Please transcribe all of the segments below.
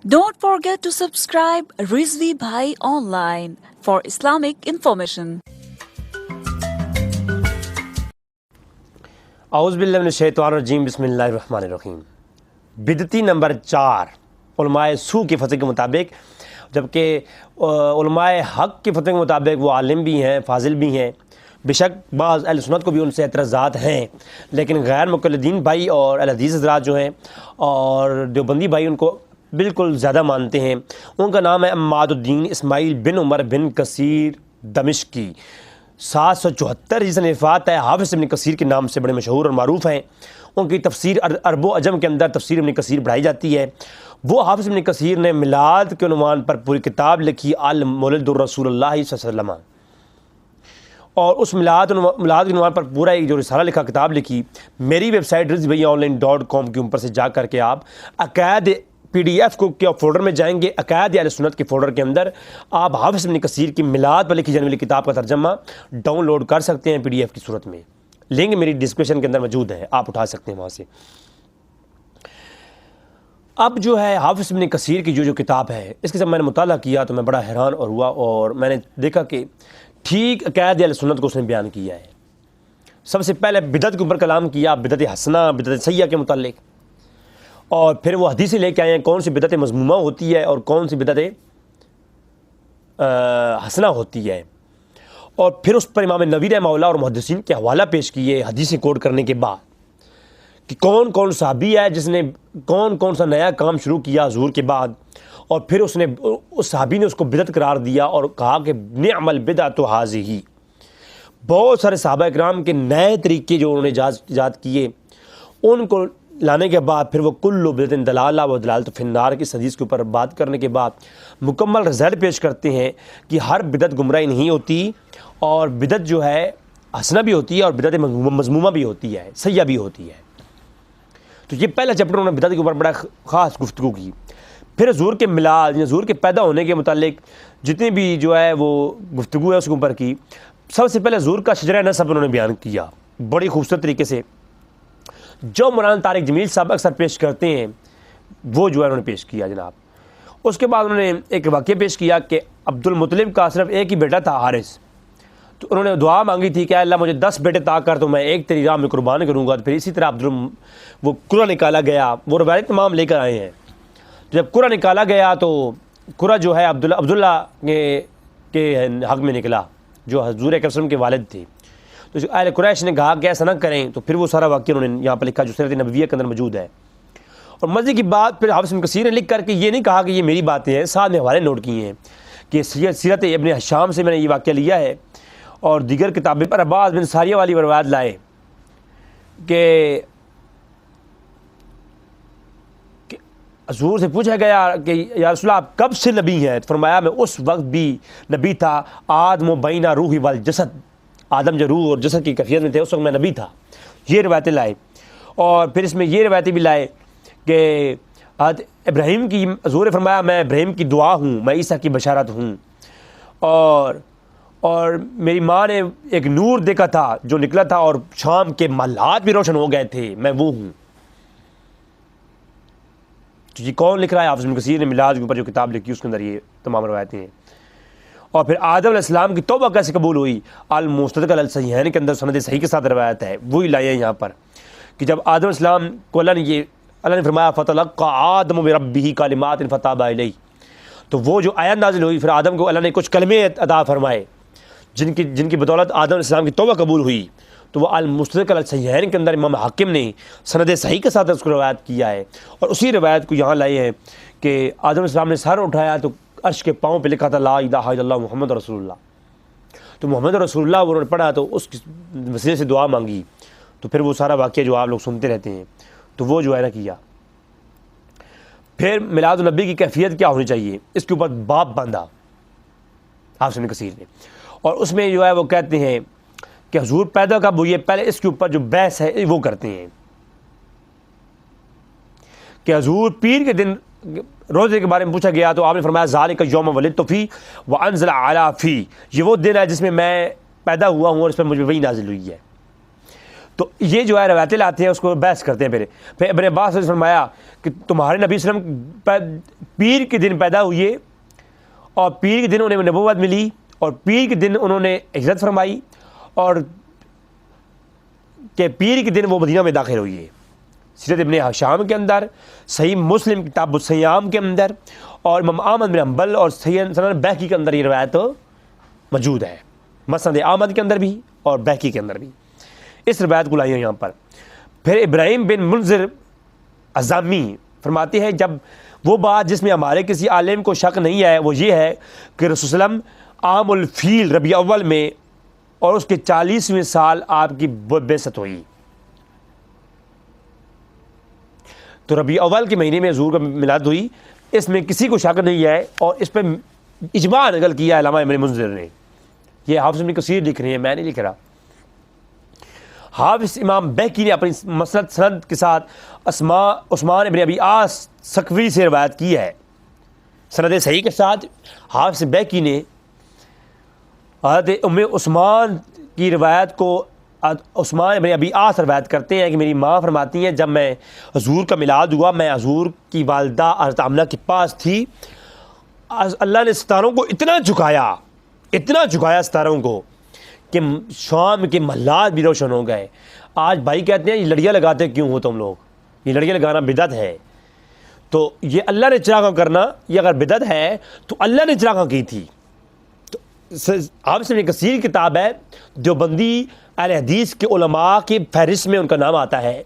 Don't forget to subscribe Rizvi Bhai Online for Islamic information. اعوذ باللہ من الشیطان الرجیم بسم اللہ الرحمن الرحیم۔ بدعتی نمبر 4 علماء سو کے فتوے کے مطابق، جبکہ علماء حق کے فتوے کے مطابق وہ عالم بھی ہیں، فاضل بھی ہیں، بے شک بعض اہل سنت کو بھی ان سے اعتراضات ہیں، لیکن غیر مقلدین بھائی اور اہل حدیث حضرات جو ہیں اور دیوبندی بھائی ان کو بالکل زیادہ مانتے ہیں۔ ان کا نام ہے عماد الدین اسماعیل بن عمر بن کثیر دمشقی، 774 ہجری وفات ہے۔ حافظ ابن کثیر کے نام سے بڑے مشہور اور معروف ہیں۔ ان کی تفسیر عرب و عجم کے اندر تفسیر ابن کثیر پڑھائی جاتی ہے۔ وہ حافظ ابن کثیر نے میلاد کے عنوان پر پوری کتاب لکھی، المولد الرسول اللہ صلی اللہ علیہ وسلم، اور اس میلاد کے عنوان پر پورا ایک جو رسالہ لکھا، کتاب لکھی۔ میری ویب سائٹ rizvbhaiya.online.com کے اوپر سے جا کر کے آپ عقائد PDF کے فولڈر میں جائیں گے، عقائد اہل سنت کے فولڈر کے اندر آپ حافظ ابن کثیر کی میلاد پر لکھی جانے والی کتاب کا ترجمہ ڈاؤن لوڈ کر سکتے ہیں PDF کی صورت میں۔ لنک میری ڈسکرپشن کے اندر موجود ہے، آپ اٹھا سکتے ہیں وہاں سے۔ اب جو ہے حافظ ابن کثیر کی جو کتاب ہے، اس کے جب میں نے مطالعہ کیا تو میں بڑا حیران اور ہوا، اور میں نے دیکھا کہ ٹھیک عقائد اہل سنت کو اس نے بیان کیا ہے۔ سب سے پہلے بدعت کے اوپر کلام کیا، بدعت حسنہ، بدعت سیئہ کے متعلق، اور پھر وہ حدیثیں لے کے آئے ہیں کون سی بدعت مذمومہ ہوتی ہے اور کون سی بدعت حسنہ ہوتی ہے، اور پھر اس پر امام نووی رحمہ اللہ اور محدثین کے حوالہ پیش کیے حدیثیں کوٹ کرنے کے بعد کہ کون کون صحابی ہے جس نے کون کون سا نیا کام شروع کیا حضور کے بعد، اور پھر اس صحابی نے اس کو بدعت قرار دیا اور کہا کہ نعم البدعۃ ھذہ۔ بہت سارے صحابہ اکرام کے نئے طریقے جو انہوں نے ایجاد کیے، ان کو لانے کے بعد پھر وہ کل بدعۃ ضلالہ و ضلالۃ فی النار کی حدیث کے اوپر بات کرنے کے بعد مکمل رزلٹ پیش کرتے ہیں کہ ہر بدعت گمراہی نہیں ہوتی، اور بدعت جو ہے حسنہ بھی ہوتی ہے اور بدعت مذمومہ بھی ہوتی ہے، سیئہ بھی ہوتی ہے۔ تو یہ پہلا چیپٹر انہوں نے بدعت کے اوپر بڑا خاص گفتگو کی۔ پھر حضور کے میلاد، حضور کے پیدا ہونے کے متعلق جتنی بھی جو ہے وہ گفتگو ہے اس کے اوپر کی۔ سب سے پہلے حضور کا شجرہ نسب انہوں نے بیان کیا بڑی خوبصورت طریقے سے، جو مولانا طارق جمیل صاحب اکثر پیش کرتے ہیں وہ جو ہے انہوں نے پیش کیا جناب۔ اس کے بعد انہوں نے ایک واقعہ پیش کیا کہ عبد المطلب کا صرف ایک ہی بیٹا تھا، حارث، تو انہوں نے دعا مانگی تھی کہ اللہ مجھے 10 بیٹے عطا کر تو میں ایک تیری راہ میں قربان کروں گا۔ تو پھر اسی طرح وہ قرہ نکالا گیا، وہ روایت تمام لے کر آئے ہیں۔ جب قرہ نکالا گیا تو قرہ جو ہے عبداللہ کے حق میں نکلا جو حضور اکرم صلی اللہ علیہ وسلم کے والد تھے۔ تو اہل قریش نے کہا کہ ایسا نہ کریں، تو پھر وہ سارا واقعہ انہوں نے یہاں پر لکھا جو سیرت نبویہ کے اندر موجود ہے۔ اور مزے کی بات پھر حافظ ابن کثیر نے لکھ کر کے یہ نہیں کہا کہ یہ میری باتیں ہیں، ساتھ میں حوالے نوٹ کیے ہیں کہ سیرت ابن ہشام سے میں نے یہ واقعہ لیا ہے، اور دیگر کتابیں پر عباس بن ساریہ والی روایت لائے کہ حضور سے پوچھا گیا کہ یا رسول اللہ آپ کب سے نبی ہیں؟ فرمایا میں اس وقت بھی نبی تھا، آدم و بین روح والجسد، آدم جو روح اور جسد کی کیفیت میں تھے اس وقت میں نبی تھا۔ یہ روایتیں لائے، اور پھر اس میں یہ روایتیں بھی لائے کہ حضرت ابراہیم کی، حضور نے فرمایا میں ابراہیم کی دعا ہوں، میں عیسیٰ کی بشارت ہوں، اور میری ماں نے ایک نور دیکھا تھا جو نکلا تھا اور شام کے محلات بھی روشن ہو گئے تھے، میں وہ ہوں۔ تو یہ کون لکھ رہا ہے؟ حافظ ابن کثیر نے میلاد کے اوپر جو کتاب لکھی اس کے اندر یہ تمام روایتیں ہیں۔ اور پھر آدم علیہ السلام کی توبہ کیسے قبول ہوئی؟ المستدرک علی الصحیحین کے اندر سند صحیح کے ساتھ روایت ہے، وہی لائے ہیں یہاں پر کہ جب آدم علیہ السلام کو اللہ نے فرمایا فتلقى آدم من ربہ کلمات فتاب علیہ، تو وہ جو آیت نازل ہوئی پھر آدم کو اللہ نے کچھ کلمے عطا فرمائے جن کی بدولت آدم علیہ السلام کی توبہ قبول ہوئی۔ تو وہ المستدرک علی الصحیحین کے اندر امام حاکم نے سند صحیح کے ساتھ اس کو روایت کیا ہے، اور اسی روایت کو یہاں لائے ہیں کہ آدم علیہ السلام نے سر اٹھایا تو عرش کے پاؤں پہ لکھا تھا لا الہ الا اللہ محمد رسول اللہ، تو محمد رسول اللہ انہوں نے پڑھا تو اس وسیلے سے دعا مانگی، تو پھر وہ سارا واقعہ جو آپ لوگ سنتے رہتے ہیں تو وہ جو ہے نا کیا۔ پھر میلاد النبی کی کیفیت کیا ہونی چاہیے اس کے اوپر باب باندھا حافظ ابن کثیر نے، اور اس میں جو ہے وہ کہتے ہیں کہ حضور پیدا کب ہوئی ہے، پہلے اس کے اوپر جو بحث ہے وہ کرتے ہیں کہ حضور پیر کے دن روزے کے بارے میں پوچھا گیا تو آپ نے فرمایا ذالک یوم ولدت فی وانزل علی فی، یہ وہ دن ہے جس میں میں پیدا ہوا ہوں اور اس پر مجھے وحی نازل ہوئی ہے۔ تو یہ جو ہے روایتیں لاتے ہیں اس کو بحث کرتے ہیں۔ پھر ابن عباس نے فرمایا کہ تمہارے نبی صلی اللہ علیہ وسلم پیر کے دن پیدا ہوئے اور پیر کے دن انہیں نبوت ملی اور پیر کے دن انہوں نے ہجرت فرمائی اور کہ پیر کے دن وہ مدینہ میں داخل ہوئے. سیرت ابن ہشام کے اندر، صحیح مسلم کتاب الصیام کے اندر اور امام احمد بن حنبل اور سنن بیہقی کے اندر یہ روایت موجود ہے. مسند احمد کے اندر بھی اور بیہقی کے اندر بھی اس روایت کو لائی ہے یہاں پر. پھر ابراہیم بن منذر الزامی فرماتے ہیں جب وہ بات جس میں ہمارے کسی عالم کو شک نہیں ہے وہ یہ ہے کہ رسول صلی اللہ علیہ وسلم عام الفیل ربیع اول میں اور اس کے 40ویں سال آپ کی بعثت ہوئی. تو ربیع اول کے مہینے میں حضور کا میلاد ہوئی، اس میں کسی کو شک نہیں ہے اور اس پہ اجماع نقل کیا علامہ ابن منذر نے. یہ حافظ ابن کثیر لکھ رہے ہیں، میں نہیں لکھ رہا. حافظ امام بیہقی نے اپنی مسند سند کے ساتھ عثمان ابن ابی عاص سقفی سے روایت کی ہے. سند صحیح کے ساتھ حافظ بیہقی نے حضرت ام عثمان کی روایت کو عثمان ابن ابی عاص روایت کرتے ہیں کہ میری ماں فرماتی ہیں جب میں حضور کا میلاد ہوا میں حضور کی والدہ حضرت آمنہ کے پاس تھی. اللہ نے ستاروں کو اتنا جھکایا ستاروں کو کہ شام کے محلات بھی روشن ہو گئے. آج بھائی کہتے ہیں یہ لڑیاں لگاتے کیوں ہو تم لوگ، یہ لڑیاں لگانا بدعت ہے. تو یہ اللہ نے چراغاں کرنا یہ اگر بدعت ہے تو اللہ نے چراغاں کی تھی. تو حافظ ابن کثیر کی کتاب ہے، دیوبندی اہل حدیث کے علماء کی فہرست میں ان کا نام آتا ہے.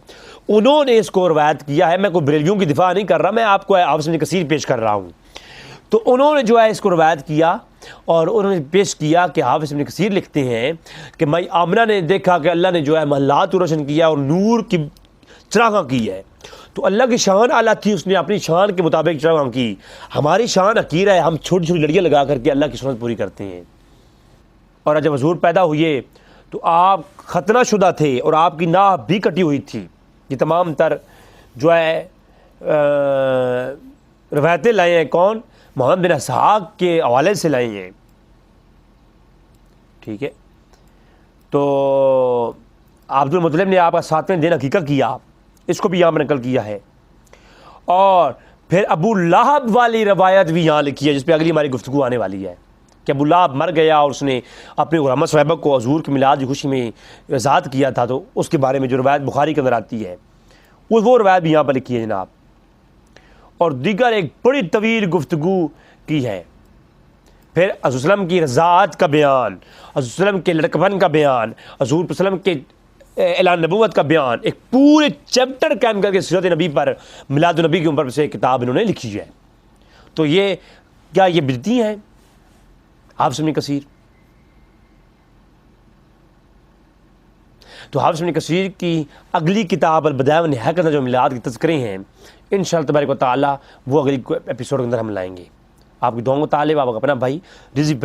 انہوں نے اس کو روایت کیا ہے. میں کوئی بریلویوں کی دفاع نہیں کر رہا، میں آپ کو حافظ ابن کثیر پیش کر رہا ہوں. تو انہوں نے جو ہے اس کو روایت کیا اور انہوں نے پیش کیا کہ حافظ ابن کثیر لکھتے ہیں کہ مائی آمنہ نے دیکھا کہ اللہ نے جو ہے محلات کو روشن کیا اور نور کی چراغاں کی ہے. تو اللہ کی شان اعلیٰ تھی، اس نے اپنی شان کے مطابق چراغاں کی. ہماری شان حقیر ہے، ہم چھوٹی چھوٹی لڑیاں لگا کر کے اللہ کی سنت پوری کرتے ہیں. اور جب حضور پیدا ہوئے تو آپ ختنہ شدہ تھے اور آپ کی ناف بھی کٹی ہوئی تھی. یہ تمام تر جو ہے روایتیں لائے ہیں کون؟ محمد بن اسحاق کے حوالے سے لائی ہیں. ٹھیک ہے. تو عبد المطلب نے آپ کا 7ویں دن عقیقہ کیا، اس کو بھی یہاں میں نقل کیا ہے. اور پھر ابو لہب والی روایت بھی یہاں لکھی ہے جس پہ اگلی ہماری گفتگو آنے والی ہے کہ ابو لہب مر گیا اور اس نے اپنے غلامہ صحابہ کو حضور کے میلاد کی خوشی میں آزاد کیا تھا. تو اس کے بارے میں جو روایت بخاری کے اندر آتی ہے وہ روایت بھی یہاں پر لکھی ہے جناب. اور دیگر ایک بڑی طویل گفتگو کی ہے. پھر حضور صلی اللہ علیہ وسلم کی رضاعت کا بیان، حضور صلی اللہ علیہ وسلم کے لڑکپن کا بیان، حضور صلی اللہ علیہ وسلم کے اعلان نبوت کا بیان، ایک پورے چیپٹر قائم کر کے سیرت نبی پر میلاد النبی کے اوپر سے ایک کتاب انہوں نے لکھی ہے. تو یہ کیا یہ بدعتی ہیں حافظ ابن کثیر؟ تو حافظ ابن کثیر کی اگلی کتاب البدایہ والنہایہ کے اندر جو میلاد کے تذکرے ہیں انشاءاللہ تبارک و تعالی وہ اگلی ایپیسوڈ کے اندر ہم لائیں گے. آپ کی دعاؤں کو طالب، آپ کا اپنا بھائی رزق بھائی.